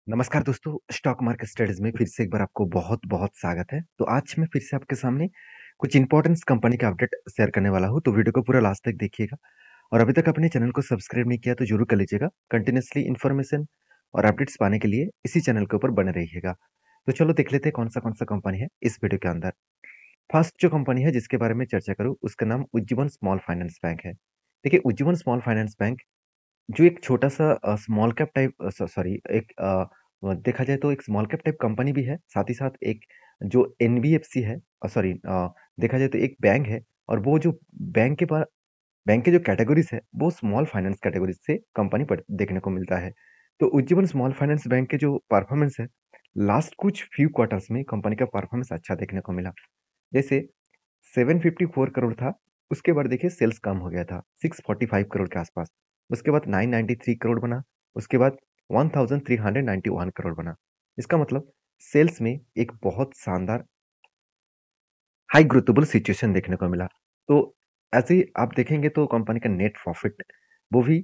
नमस्कार दोस्तों, stock market studies में फिर से एक बार आपको बहुत-बहुत स्वागत है। तो आज मैं फिर से आपके सामने कुछ इम्पोर्टेंस कंपनी का अपडेट शेयर करने वाला हूँ, तो वीडियो को पूरा लास्ट तक देखिएगा। और अभी तक अपने चैनल को सब्सक्राइब नहीं किया तो ज़रूर कर लीजिएगा। कंटिन्यूअसली इन्फॉर्मेशन और अपडेट्स पाने के लिए इसी चैनल के ऊपर बने रहिएगा। तो चलो देख लेते हैं कौन-सा कंपनी है इस वीडियो के अंदर। फर्स्ट जो कंपनी है जिसके बारे में चर्चा करूँ, उसका नाम उज्जीवन स्मॉल फाइनेंस बैंक है। देखिए, उज्जीवन स्मॉल फाइनेंस बैंक जो एक छोटा-सा स्मॉल कैप टाइप सॉरी एक देखा जाए तो एक स्मॉल कैप टाइप कंपनी भी है, साथ ही साथ एक जो एनबीएफसी है देखा जाए तो एक बैंक है और वो जो बैंक के जो कैटेगरीज़ है, वो स्मॉल फाइनेंस कैटेगरीज़ से कंपनी पड़ देखने को मिलता है। तो उज्जीवन स्मॉल फाइनेंस बैंक के जो परफॉर्मेंस है, लास्ट कुछ फ्यू क्वार्टर्स में कंपनी का परफॉर्मेंस अच्छा देखने को मिला। जैसे 754 करोड़ था, उसके बाद देखिए सेल्स कम हो गया था, 645 करोड़ के आसपास। उसके बाद 993 करोड़ बना, उसके बाद 1391 करोड़ बना। इसका मतलब सेल्स में एक बहुत शानदार हाई ग्रोथेबल सिचुएशन देखने को मिला। तो ऐसे ही आप देखेंगे तो कंपनी का नेट प्रॉफिट वो भी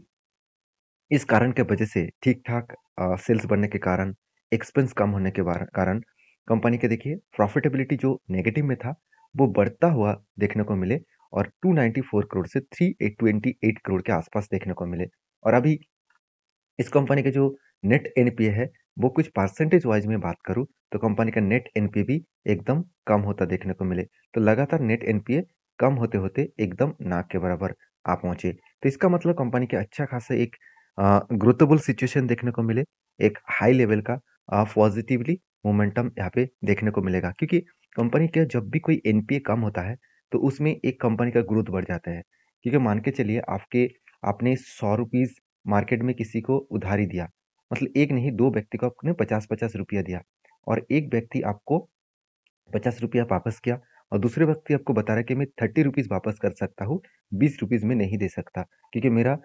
इस कारण के वजह से ठीक-ठाक सेल्स बढ़ने के कारण, एक्सपेंस कम होने के कारण कंपनी के देखिए प्रॉफिटेबिलिटी जो नेगेटिव में था, वो बढ़ता हुआ देखने को मिले और 294 करोड़ से 328 करोड़ के आसपास देखने को मिले। और अभी इस कंपनी के जो नेट एनपीए है, वो कुछ परसेंटेज वाइज़ में बात करूँ, तो कंपनी का नेट एनपीए भी एकदम कम होता देखने को मिले। तो लगातार नेट एनपीए कम होते-होते एकदम ना के बराबर आ पहुँचे। तो इसका मतलब कंपनी के अच्छा खासा एक ग्रोथेबल सिचुएशन देखने को मिले, एक हाई लेवल का पॉजिटिवली मोमेंटम यहाँ पे देखने को मिलेगा। क्योंकि कंपनी का जब भी कोई एनपीए कम होता है, तो उसमें एक कंपनी का ग्रोथ बढ़ जाता है। क्योंकि मान के चलिए आपने ₹100 मार्केट में किसी को उधारी दिया। मतलब 1 नहीं 2 व्यक्ति को आपने 50-50 रुपया दिया और एक व्यक्ति आपको ₹50 वापस किया और दूसरे व्यक्ति आपको बता रहा है कि मैं ₹30 वापस कर सकता हूँ, ₹20 में नहीं दे सकता क्योंकि मेरा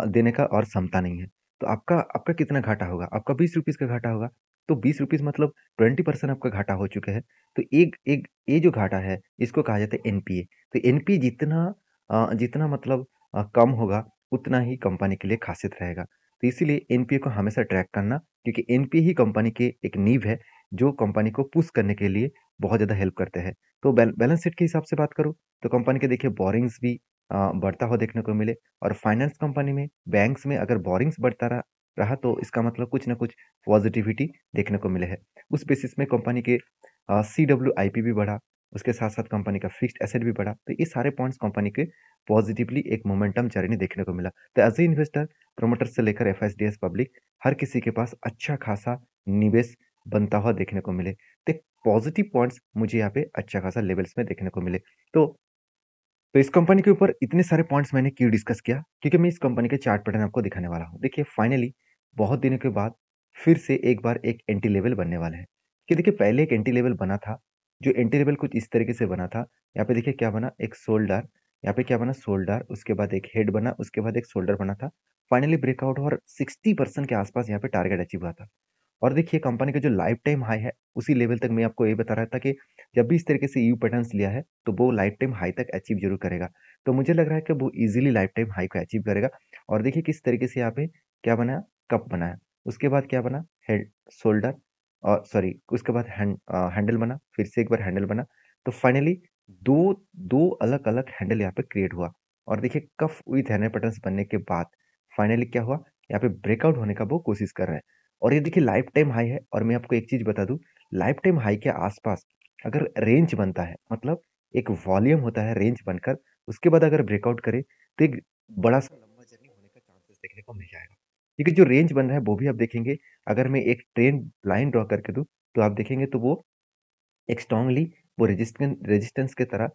देने का और क्षमता नहीं है। तो आपका आपका कितना घाटा होगा? आपका ₹20 का घाटा होगा। तो ₹20 मतलब 20% आपका घाटा हो चुका है। तो एक एक ये जो घाटा है, इसको कहा जाता है एनपीए। तो एनपीए जितना मतलब कम होगा, उतना ही कंपनी के लिए खासियत रहेगा। तो इसीलिए एनपीए को हमेशा ट्रैक करना क्योंकि एनपीए ही कंपनी की एक नींव है, जो कंपनी को पुश करने के लिए बहुत ज़्यादा हेल्प करते हैं। तो बैलेंस शीट के हिसाब से बात करूँ, तो कंपनी के देखिए बोरिंग्स भी बढ़ता हुआ देखने को मिले और फाइनेंस कंपनी में, बैंक्स में अगर बोरिंग्स बढ़ता रहा तो इसका मतलब कुछ ना कुछ पॉजिटिविटी देखने को मिले है। उस बेसिस में कंपनी के सीडब्ल्यूआईपी भी बढ़ा, उसके साथ-साथ कंपनी का फिक्स्ड एसेट भी बढ़ा। तो ये सारे पॉइंट्स कंपनी के पॉजिटिवली एक मोमेंटम जर्नी देखने को मिला। तो एज़ ए इन्वेस्टर, प्रोमोटर से लेकर एफआईडीएस पब्लिक हर किसी के पास अच्छा खासा निवेश बनता हुआ देखने को मिले। तो एक पॉजिटिव पॉइंट्स मुझे यहाँ पे अच्छा खासा लेवल्स में देखने को मिले। तो इस कंपनी के ऊपर इतने सारे पॉइंट्स मैंने क्यों डिस्कस किया? क्योंकि मैं इस कंपनी के चार्ट पैटर्न आपको दिखाने वाला हूँ। देखिए फाइनली बहुत दिनों के बाद फिर से एक बार एक एंटी लेवल बनने वाला है। कि देखिए पहले एक एंटी लेवल बना था, जो एंटी लेवल कुछ इस तरीके से बना था। यहाँ पे देखिए क्या बना एक शोल्डर, यहाँ पे क्या बना शोल्डर, उसके बाद एक हेड बना, उसके बाद एक शोल्डर बना था। फाइनली ब्रेकआउट और 60% के आसपास यहाँ पे टारगेट अचीव हुआ था। और देखिए कंपनी का जो लाइफ टाइम हाई है, उसी लेवल तक मैं आपको ये बता रहा था कि जब भी इस तरीके से यू पैटर्न्स लिया है, तो वो लाइफ टाइम हाई तक अचीव ज़रूर करेगा। तो मुझे लग रहा है कि वो ईज़िली लाइफ टाइम हाई को अचीव करेगा और देखिए किस तरीके से यहाँ पे क्या बना, कप बना है। उसके बाद क्या बना, हेड शोल्डर और सॉरी उसके बाद हैंडल बना, फिर से एक बार हैंडल बना। तो फाइनली 2 2 अलग-अलग हैंडल यहाँ पे क्रिएट हुआ और देखिए कफ विथ हैमर पैटर्न्स बनने के बाद फाइनली क्या हुआ, यहाँ पे ब्रेकआउट होने का वो कोशिश कर रहा है। और ये देखिए लाइफ टाइम हाई है और मैं आपको एक चीज़ बता दूँ, लाइफ टाइम हाई के आसपास अगर रेंज बनता है, मतलब एक वॉल्यूम होता है रेंज बनकर, उसके बाद अगर ब्रेकआउट करे, तो एक बड़ा-सा लंबा जर्नी होने का चांसेस देखने को मिल जाएगा। क्योंकि जो रेंज बन रहा है, वो भी आप देखेंगे, अगर मैं एक ट्रेन लाइन ड्रॉ करके दूँ, तो आप देखेंगे तो वो एक स्ट्रांगली वो रेजिस्टेंस की तरह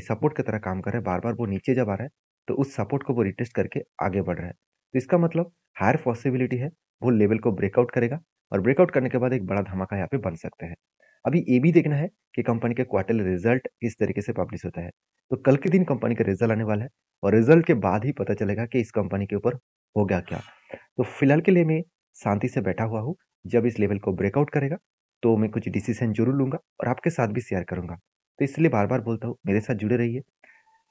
सपोर्ट की तरह काम कर रहा है, बार-बार वो नीचे जब आ रहा है, तो उस सपोर्ट को वो रिटेस्ट करके आगे बढ़ रहा है। तो इसका मतलब हायर पॉसिबिलिटी है, वो लेवल को ब्रेकआउट करेगा और ब्रेकआउट करने के बाद एक बड़ा धमाका यहाँ पे बन सकते हैं। अभी ये भी देखना है कि कंपनी के क्वार्टरली रिजल्ट किस तरीके से पब्लिश होता है। तो कल के दिन कंपनी का रिजल्ट आने वाला है और रिजल्ट के बाद ही पता चलेगा कि इस कंपनी के ऊपर होगा क्या। तो फिलहाल के लिए मैं शांति से बैठा हुआ हूँ, जब इस लेवल को ब्रेकआउट करेगा तो मैं कुछ डिसीज़न ज़रूर लूँगा और आपके साथ भी शेयर करूँगा। तो इसलिए बार-बार बोलता हूँ, मेरे साथ जुड़े रहिए।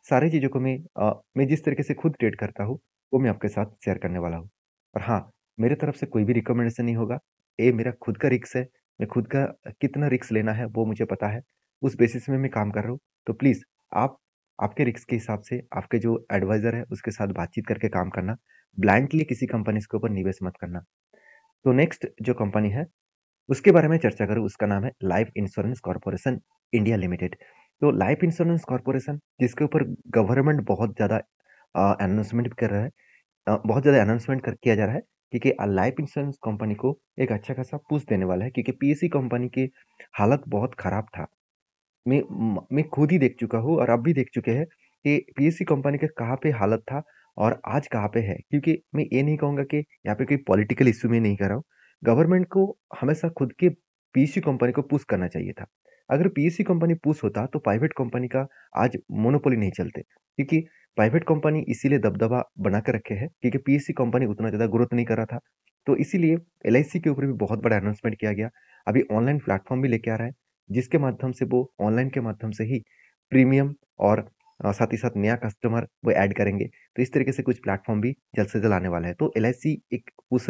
सारी चीज़ों को मैं जिस तरीके से खुद ट्रेड करता हूँ, वो मैं आपके साथ शेयर करने वाला हूँ। और हाँ, मेरे तरफ से कोई भी रिकमेंडेशन नहीं होगा। ये मेरा खुद का रिस्क है, मैं खुद का कितना रिस्क लेना है वो मुझे पता है, उस बेसिस में मैं काम कर रहा हूँ। तो प्लीज़ आप आपके रिस्क के हिसाब से आपके जो एडवाइज़र है उसके साथ बातचीत करके काम करना, ब्लाइंडली किसी कंपनीज़ के ऊपर निवेश मत करना। तो नेक्स्ट जो कंपनी है उसके बारे में चर्चा करूँ, उसका नाम है life insurance corporation India limited. तो लाइफ इंश्योरेंस कॉर्पोरेशन जिसके ऊपर गवर्नमेंट बहुत ज़्यादा अनाउंसमेंट कर रहा है, बहुत ज़्यादा अनाउंसमेंट किया जा रहा है, क्योंकि लाइफ इंश्योरेंस कंपनी को एक अच्छा खासा पुश देने वाला है, क्योंकि पीएससी कंपनी की हालत बहुत खराब था। मैं खुद ही देख चुका हूँ और आप भी देख चुके हैं कि पीएससी कंपनी का कहाँ पे हालत था और आज कहाँ पे है। क्योंकि मैं ये नहीं कहूँगा कि यहाँ पे कोई पॉलिटिकल इश्यू में नहीं कर रहा हूँ। गवर्नमेंट को हमेशा खुद के पीएससी कंपनी को पुश करना चाहिए था। अगर पीएससी कंपनी पुश होता तो प्राइवेट कंपनी का आज मोनोपोली नहीं चलते, क्योंकि प्राइवेट कंपनी इसीलिए दबदबा बना के रखे हैं क्योंकि पीएससी कंपनी उतना ज़्यादा ग्रोथ नहीं कर रहा था। तो इसीलिए एलआईसी के ऊपर भी बहुत बड़ा अनाउंसमेंट किया गया। अभी ऑनलाइन प्लेटफॉर्म भी लेके आ रहा है, जिसके माध्यम से वो ऑनलाइन के माध्यम से ही प्रीमियम और साथ ही साथ नया कस्टमर वो ऐड करेंगे। तो इस तरीके से कुछ प्लेटफॉर्म भी जल्द से जल्द आने वाला है। तो एलआईसी एक पुश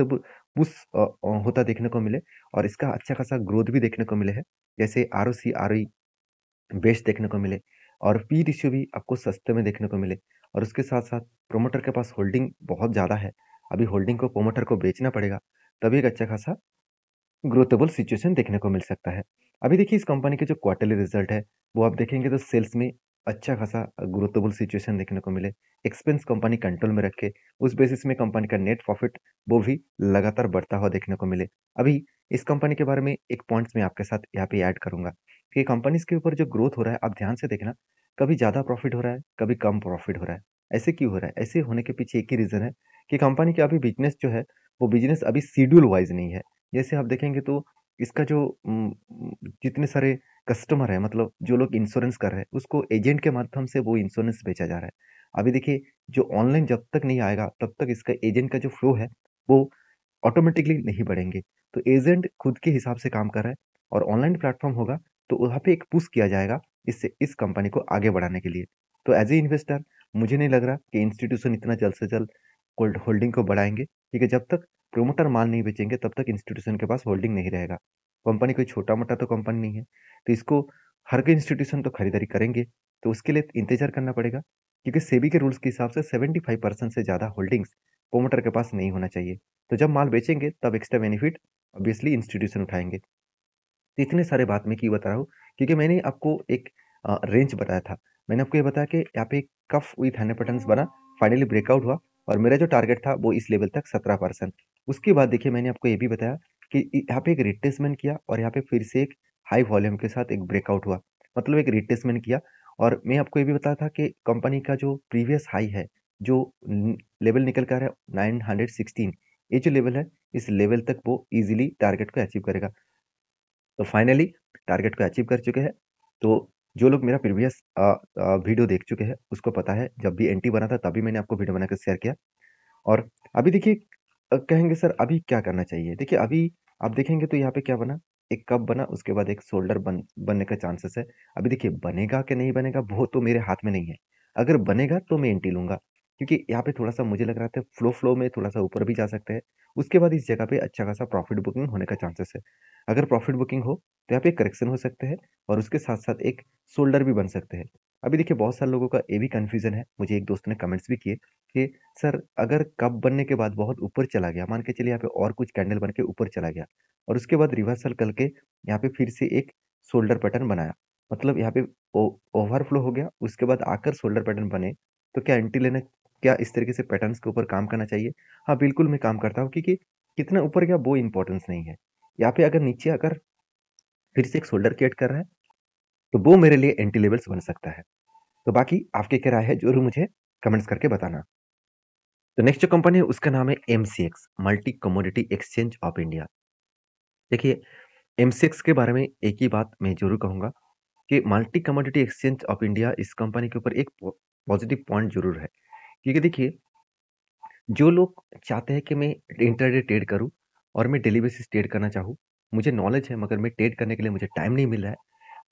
होता देखने को मिले और इसका अच्छा खासा ग्रोथ भी देखने को मिले है। जैसे आरओसी आरओई बेस्ट देखने को मिले और पी रेशियो भी आपको सस्ते में देखने को मिले और उसके साथ साथ प्रोमोटर के पास होल्डिंग बहुत ज़्यादा है। अभी होल्डिंग को प्रोमोटर को बेचना पड़ेगा, तभी एक अच्छा खासा ग्रोथेबल सिचुएशन देखने को मिल सकता है। अभी देखिए इस कंपनी के जो क्वार्टरली रिजल्ट है, वो आप देखेंगे तो सेल्स में अच्छा खासा ग्रोथेबल सिचुएशन देखने को मिले। एक्सपेंस कंपनी कंट्रोल में रखे, उस बेसिस में कंपनी का नेट प्रॉफिट वो भी लगातार बढ़ता हुआ देखने को मिले। अभी इस कंपनी के बारे में एक पॉइंट्स मैं आपके साथ यहाँ पे ऐड करूँगा कि कंपनीज़ के ऊपर जो ग्रोथ हो रहा है, आप ध्यान से देखना, कभी ज़्यादा प्रॉफिट हो रहा है, कभी कम प्रॉफिट हो रहा है। ऐसे क्यों हो रहा है? ऐसे होने के पीछे एक ही रीज़न है कि कंपनी का अभी बिज़नेस जो है, वो बिज़नेस अभी शेड्यूल वाइज़ नहीं है। जैसे आप देखेंगे तो इसका जो जितने सारे कस्टमर है, मतलब जो लोग इंश्योरेंस कर रहे हैं उसको एजेंट के माध्यम से वो इंश्योरेंस बेचा जा रहा है। अभी देखिए जो ऑनलाइन जब तक नहीं आएगा तब तक इसका एजेंट का जो फ्लो है वो ऑटोमेटिकली नहीं बढ़ेंगे। तो एजेंट खुद के हिसाब से काम कर रहा है और ऑनलाइन प्लेटफॉर्म होगा तो वहाँ पे एक पुश किया जाएगा इससे इस कंपनी को आगे बढ़ाने के लिए। तो एज ए इन्वेस्टर मुझे नहीं लग रहा कि इंस्टीट्यूशन इतना जल्द से जल्द होल्डिंग को बढ़ाएंगे, क्योंकि जब तक प्रोमोटर माल नहीं बेचेंगे तब तक इंस्टीट्यूशन के पास होल्डिंग नहीं रहेगा। कंपनी कोई छोटा मोटा तो कंपनी नहीं है, तो इसको हर कोई इंस्टीट्यूशन तो खरीदारी करेंगे, तो उसके लिए इंतजार करना पड़ेगा, क्योंकि सेबी के रूल्स के हिसाब से 75% से ज़्यादा होल्डिंग्स प्रोमोटर के पास नहीं होना चाहिए। तो जब माल बेचेंगे तब एक्स्ट्रा बेनिफिट ऑब्वियसली इंस्टीट्यूशन उठाएंगे। तो इतने सारे बात मैं क्यों बता रहा हूँ, क्योंकि मैंने आपको एक रेंज बताया था। मैंने आपको ये बताया कि यहाँ पे कफ विथ 100 पैटर्न्स बना, फाइनली ब्रेकआउट हुआ और मेरा जो टारगेट था वो इस लेवल तक 17%। उसके बाद देखिए मैंने आपको ये भी बताया कि यहाँ पे एक रिट्रेसमेंट किया और यहाँ पे फिर से एक हाई वॉल्यूम के साथ एक ब्रेकआउट हुआ, मतलब एक रिट्रेसमेंट किया। और मैं आपको ये भी बताया था कि कंपनी का जो प्रीवियस हाई है, जो लेवल निकल कर है 916, ये जो लेवल है इस लेवल तक वो इजीली टारगेट को अचीव करेगा। तो फाइनली टारगेट को अचीव कर चुके हैं। तो जो लोग मेरा प्रीवियस वीडियो देख चुके हैं उसको पता है, जब भी एंटी बना था तभी मैंने आपको वीडियो बनाकर शेयर किया। और अभी देखिए कहेंगे सर अभी क्या करना चाहिए? देखिए अभी आप देखेंगे तो यहाँ पे क्या बना, एक कप बना, उसके बाद एक शोल्डर बनने का चांसेस है। अभी देखिए बनेगा कि नहीं बनेगा वो तो मेरे हाथ में नहीं है। अगर बनेगा तो मैं एंट्री लूँगा, क्योंकि यहाँ पे थोड़ा-सा मुझे लग रहा था फ्लो में थोड़ा-सा ऊपर भी जा सकते हैं। उसके बाद इस जगह पे अच्छा खासा प्रॉफिट बुकिंग होने का चांसेस है। अगर प्रॉफिट बुकिंग हो तो यहाँ पे करेक्शन हो सकते हैं और उसके साथ-साथ एक शोल्डर भी बन सकते हैं। अभी देखिए बहुत सारे लोगों का ये भी कन्फ्यूज़न है, मुझे एक दोस्त ने कमेंट्स भी किए कि सर अगर कप बनने के बाद बहुत ऊपर चला गया, मान के चलिए यहाँ पे और कुछ कैंडल बन के ऊपर चला गया और उसके बाद रिवर्सल करके यहाँ पे फिर से एक शोल्डर पैटर्न बनाया, मतलब यहाँ पे ओवरफ्लो हो गया, उसके बाद आकर शोल्डर पैटर्न बने, तो क्या एंट्री लेना, क्या इस तरीके से पैटर्न्स के ऊपर काम करना चाहिए? हाँ बिल्कुल मैं काम करता हूँ, क्योंकि कितना ऊपर गया वो इंपॉर्टेंस नहीं है। यहाँ पे अगर नीचे अगर फिर से एक शोल्डर क्रिएट कर रहा है तो वो मेरे लिए एंट्री लेवल्स बन सकता है। तो बाकी आपकी क्या राय है जरूर मुझे कमेंट्स करके बताना। तो नेक्स्ट जो कंपनी है उसका नाम है MCX, multi commodity exchange of India. देखिए एमसीएक्स के बारे में एक ही बात मैं जरूर कहूंगा कि multi commodity exchange of India इस कंपनी के ऊपर एक पॉजिटिव पॉइंट जरूर है, क्योंकि देखिए जो लोग चाहते हैं कि मैं इंटरडे ट्रेड करूं और मैं डेली बेसिस ट्रेड करना चाहूँ, मुझे नॉलेज है मगर मैं ट्रेड करने के लिए मुझे टाइम नहीं मिल रहा है,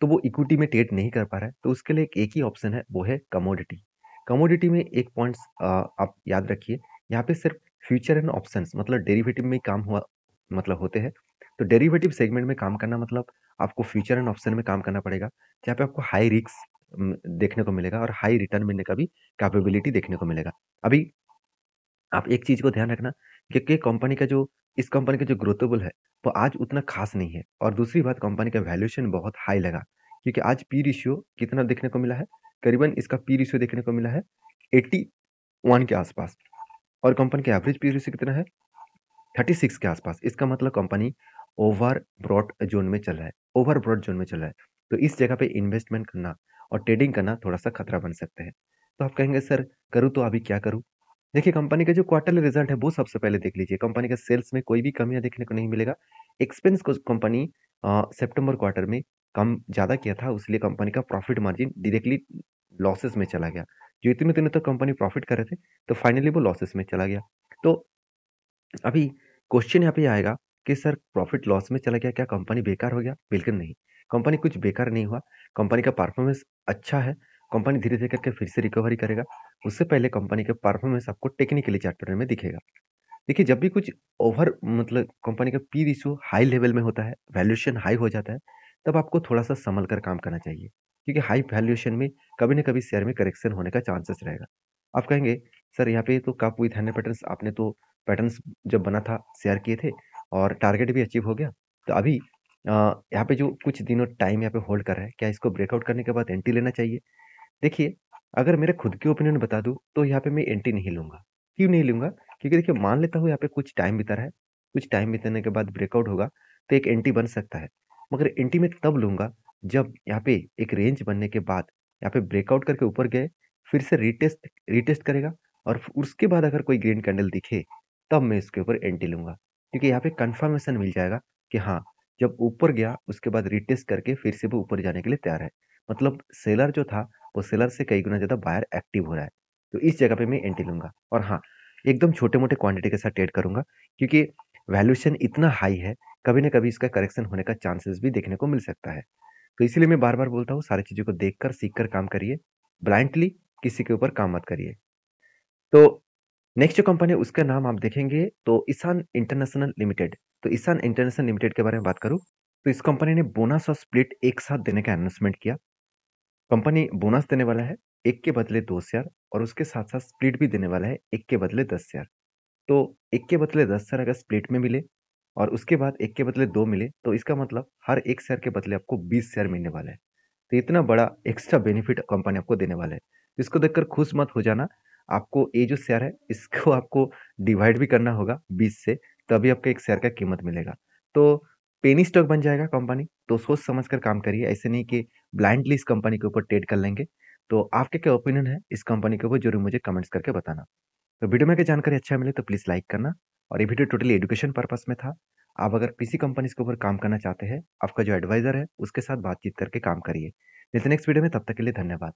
तो वो इक्विटी में ट्रेड नहीं कर पा रहा है, तो उसके लिए एक ही ऑप्शन है, वो है कमोडिटी। कमोडिटी में एक पॉइंट्स आप याद रखिए, यहाँ पे सिर्फ फ्यूचर एंड ऑप्शंस मतलब डेरिवेटिव में काम हुआ मतलब होते हैं। तो डेरिवेटिव सेगमेंट में काम करना मतलब आपको फ्यूचर एंड ऑप्शन में काम करना पड़ेगा, जहाँ पे आपको हाई रिस्क देखने को मिलेगा और हाई रिटर्न मिलने का भी कैपेबिलिटी देखने को मिलेगा। अभी आप एक चीज़ को ध्यान रखना कि कंपनी का जो इस कंपनी का जो ग्रोथेबल है, वो आज उतना खास नहीं है और दूसरी बात कंपनी का वैल्यूएशन बहुत हाई लगा, क्योंकि आज पी रेशियो कितना देखने को मिला है, करीबन इसका पी रेशियो देखने को मिला है 81 के आसपास और कंपनी का एवरेज पी रेशियो कितना है 36 के आसपास। इसका मतलब कंपनी ओवर ब्रॉड जोन में चल रहा है, ओवर ब्रॉड जोन में चल रहा है। तो इस जगह पे इन्वेस्टमेंट करना और ट्रेडिंग करना थोड़ा-सा खतरा बन सकते हैं। तो आप कहेंगे सर करूँ तो अभी क्या करूँ? देखिए कंपनी का जो क्वार्टरली रिजल्ट है वो सबसे पहले देख लीजिए। कंपनी के सेल्स में कोई भी कमियाँ देखने को नहीं मिलेगा। एक्सपेंस को कंपनी सितंबर क्वार्टर में कम ज़्यादा किया था, इसलिए कंपनी का प्रॉफिट मार्जिन डायरेक्टली लॉसेस में चला गया। जो इतने दिनों तक कंपनी प्रॉफिट कर रहे थे, तो फाइनली वो लॉसेस में चला गया। तो अभी क्वेश्चन यहाँ पे आएगा कि सर प्रॉफिट लॉस में चला गया, क्या कंपनी बेकार हो गया? बिल्कुल नहीं, कंपनी कुछ बेकार नहीं हुआ, कंपनी का परफॉर्मेंस अच्छा है, कंपनी धीरे-धीरे करके फिर से रिकवरी करेगा। उससे पहले कंपनी का परफॉर्मेंस आपको टेक्निकली चार्ट पैटर्न में दिखेगा। देखिए जब भी कुछ ओवर मतलब कंपनी का पी रेशियो हाई लेवल में होता है, वैल्यूएशन हाई हो जाता है, तब आपको थोड़ा-सा सँभल कर काम करना चाहिए। क्योंकि हाई वैल्यूएशन में कभी न कभी शेयर में करेक्शन होने का चांसेस रहेगा। आप कहेंगे सर यहाँ पे तो कप विथ हैंड पैटर्न्स आपने तो पैटर्न्स जब बना था शेयर किए थे और टारगेट भी अचीव हो गया। तो अभी यहाँ पे जो कुछ दिनों टाइम यहाँ पे होल्ड कर रहा है, क्या इसको ब्रेकआउट करने के बाद एंट्री लेना चाहिए? देखिए, अगर मेरे खुद के ओपिनियन बता दूँ, तो यहाँ पे मैं एंट्री नहीं लूँगा। क्यों नहीं लूँगा? क्योंकि देखिए मान लेता हूँ यहाँ पे कुछ टाइम बीता रहा है, कुछ टाइम बीतने के बाद ब्रेकआउट होगा, तो एक एंट्री बन सकता है। मगर एंट्री मैं तब लूँगा, जब यहाँ पे एक रेंज बनने के बाद, यहाँ पे ब्रेकआउट करके ऊपर गए, फिर से रीटेस्ट रीटेस्ट करेगा और उसके बाद अगर कोई ग्रीन कैंडल दिखे, तब मैं इसके ऊपर एंट्री लूँगा। क्योंकि यहाँ पे कन्फर्मेशन मिल जाएगा कि हाँ, जब ऊपर गया, उसके बाद रीटेस्ट करके फिर से वो ऊपर जाने के लिए तैयार है। मतलब सेलर जो था वो सेलर से कई गुना ज़्यादा बायर एक्टिव हो रहा है। तो इस जगह पे मैं एंट्री लूँगा और हाँ, एकदम छोटे-मोटे क्वांटिटी के साथ ट्रेड करूँगा क्योंकि वैल्यूएशन इतना हाई है, कभी न कभी इसका करेक्शन होने का चांसेस भी देखने को मिल सकता है। तो इसीलिए मैं बार-बार बोलता हूँ सारी चीज़ों को देखकर, सीखकर काम करिए। ब्लाइंडली किसी के ऊपर काम मत करिए। तो नेक्स्ट जो कंपनी है उसका नाम आप देखेंगे तो ईशान इंटरनेशनल लिमिटेड। तो ईशान इंटरनेशनल लिमिटेड के बारे में बात करूँ, तो इस कंपनी ने बोनस और स्प्लिट एक साथ देने का अनाउंसमेंट किया। कंपनी बोनस देने वाला है 1 के बदले 2 शेयर और उसके साथ-साथ स्प्लिट भी देने वाला है 1 के बदले 10 शेयर। तो 1 के बदले 10 शेयर अगर स्प्लिट में मिले और उसके बाद 1 के बदले 2 मिले, तो इसका मतलब हर 1 शेयर के बदले आपको 20 शेयर मिलने वाला है। तो इतना बड़ा एक्स्ट्रा बेनिफिट कंपनी आपको देने वाला है। इसको देखकर खुश मत हो जाना, आपको ये जो शेयर है, इसको आपको डिवाइड भी करना होगा 20 से, तभी आपको 1 शेयर का कीमत मिलेगा। तो पेनी स्टॉक बन जाएगा कंपनी, तो सोच समझ कर काम करिए, ऐसे नहीं कि ब्लाइंडली इस कंपनी के ऊपर ट्रेड कर लेंगे। तो आपके क्या ओपिनियन है इस कंपनी के ऊपर ज़रूर मुझे कमेंट्स करके बताना। तो वीडियो में अगर जानकारी अच्छा मिले तो प्लीज़ लाइक करना और ये वीडियो टोटली एजुकेशन पर्पस में था। आप अगर किसी कंपनीज़ के ऊपर काम करना चाहते हैं, आपका जो एडवाइज़र है उसके साथ बातचीत करके काम करिए। मिलते हैं नेक्स्ट वीडियो में, तब तक के लिए धन्यवाद।